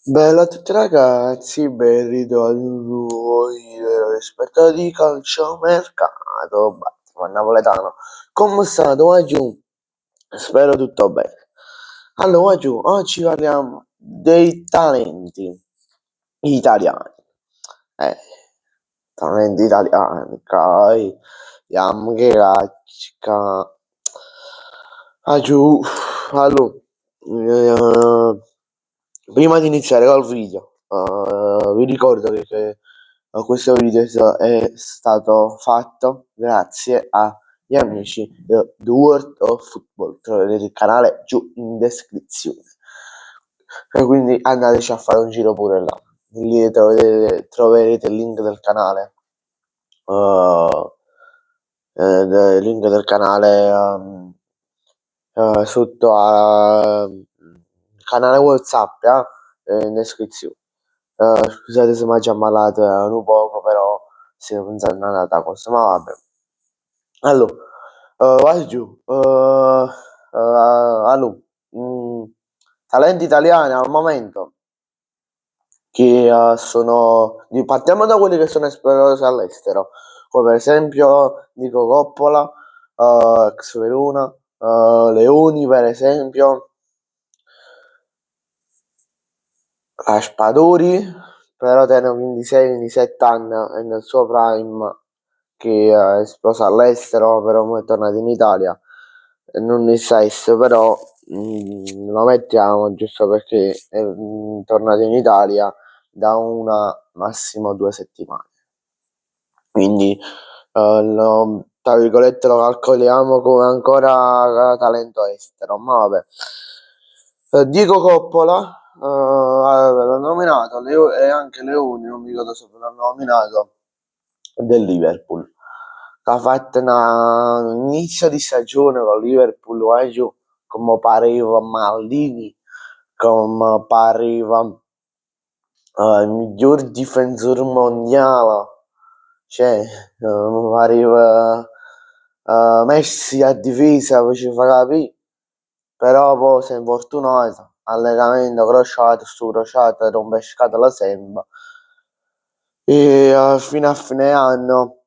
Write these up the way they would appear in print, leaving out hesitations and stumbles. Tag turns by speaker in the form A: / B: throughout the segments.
A: Bella a tutti ragazzi, ben ritrovati un nuovo video rispetto di calciomercato, Batman napoletano. Come state oggi? Spero tutto bene. Allora, oggi parliamo dei talenti italiani. Eh, talenti italiani, ok? Vediamo che cacca. Oggi, allora, eh, prima di iniziare col video, vi ricordo che questo video è stato fatto grazie agli amici di The World of Football. Troverete il canale giù in descrizione. E quindi andateci a fare un giro pure là. Lì troverete il link del canale. Il link del canale sotto al canale WhatsApp in descrizione. Scusate se mi ha già ammalato un poco, però stiamo pensando a un'altra cosa, ma vabbè. Allora, vai giù. Allora, talenti italiani al momento che partiamo da quelli che sono esplosi all'estero, come per esempio Nico Coppola, ex Verona, Leoni per esempio, Raspadori, però tiene 26-27 anni è nel suo prime, che è esploso all'estero, però ora è tornato in Italia e non ne sa essere, però lo mettiamo giusto perché è tornato in Italia da una massimo 2 settimane. Quindi tra virgolette lo calcoliamo come ancora talento estero, ma vabbè. Diego Coppola, l'ho nominato, e anche Leoni, non mi ricordo se l'ho nominato, del Liverpool. Ha fatto un inizio di stagione con Liverpool, vai giù, come pareva Maldini, come pareva il miglior difensore mondiale, cioè pareva Messi a difesa, faceva capire, però poi si è infortunato, allenamento crociato, sto crociato, rompe scatola sempre, e fino a fine anno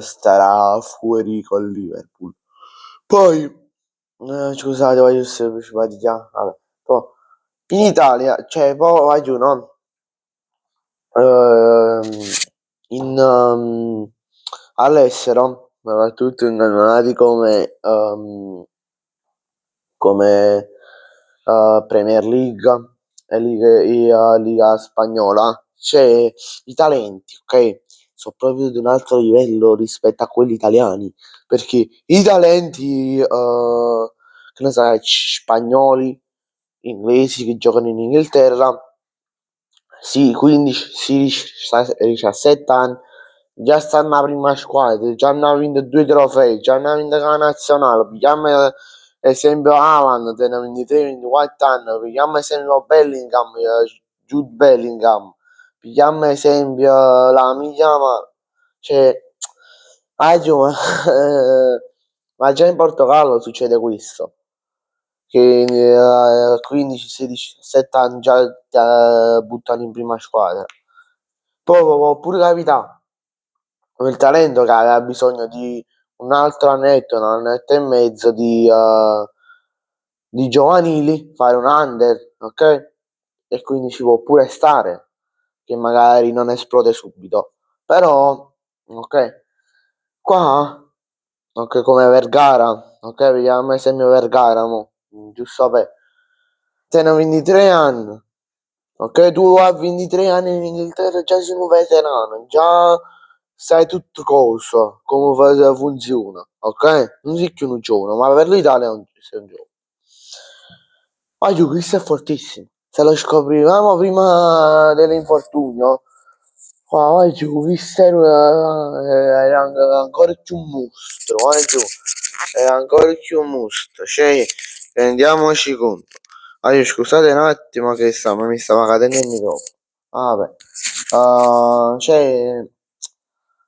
A: starà fuori col Liverpool. Poi, scusate, voglio simpaticare, vabbè, poi in Italia, cioè, poi vai giù, no? All'estero, soprattutto in campionati come Premier League e Liga Spagnola, c'è i talenti, ok? Sono proprio di un altro livello rispetto a quelli italiani, perché i talenti, che ne sai, spagnoli, inglesi che giocano in Inghilterra, sì, 15, 17 anni, già stanno alla prima squadra, già hanno vinto 2 trofei, già hanno vinto la nazionale. Pigliamo esempio Haaland, tiene 23-24 anni, pigliamo esempio Bellingham, Jude Bellingham, pigliamo esempio la Yamal, cioè, ma già in Portogallo succede questo, che a 15, 16, 17 anni già ti buttano in prima squadra. Poi può pure capità il talento che aveva bisogno di un altro annetto, un annetto e mezzo di giovanili, fare un under, ok? E quindi ci può pure stare, che magari non esplode subito. Però, ok, qua, ok, come Vergara, ok, vediamo esempio Vergara, giusto per... Tene 23 anni, ok, tu a 23 anni in Inghilterra già sei un veterano, già sai tutto cosa, come funziona, ok? Non sei più un giovane, ma per l'Italia sei un giovane. Oggi questo è fortissimo. Se lo scoprivamo prima dell'infortunio, oggi questo era ancora più un mostro, oggi era ancora più un mostro, cioè, rendiamoci conto. Scusate un attimo che mi stava cadendo il microfono. Vabbè. Cioè,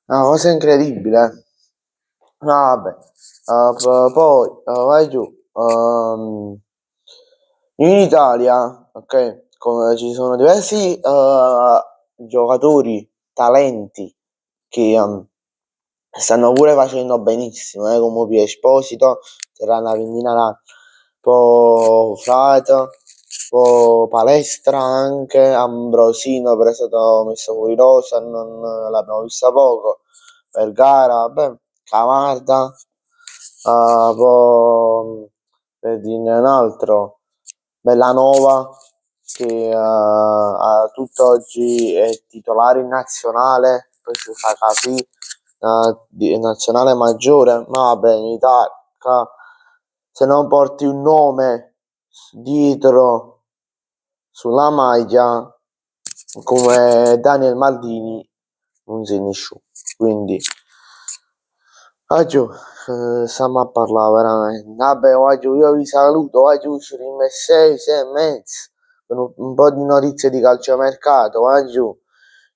A: una cosa incredibile. Vabbè. Poi vai giù. In Italia ok? Ci sono diversi giocatori, talenti che stanno pure facendo benissimo, come Pio Esposito, terrà una ventina là, poi Frata, poi Palestra anche, Ambrosino però è stato messo fuori rosa, non l'abbiamo vista poco, Vergara, beh, Camarda, poi per dirne un altro, Bellanova che a tutt'oggi è titolare in nazionale, poi si fa capì di nazionale maggiore, ma vabbè in Italia se non porti un nome dietro sulla maglia come Daniel Maldini non sei nessuno, quindi oggi stiamo a parlare veramente. Vabbè, oggi io vi saluto, oggi usciremo alle 6, 6 e mezza, con un po' di notizie di calciomercato. Oggi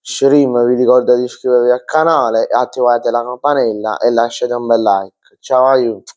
A: usciremo, vi ricordo di iscrivervi al canale, attivate la campanella e lasciate un bel like. Ciao, aiuto.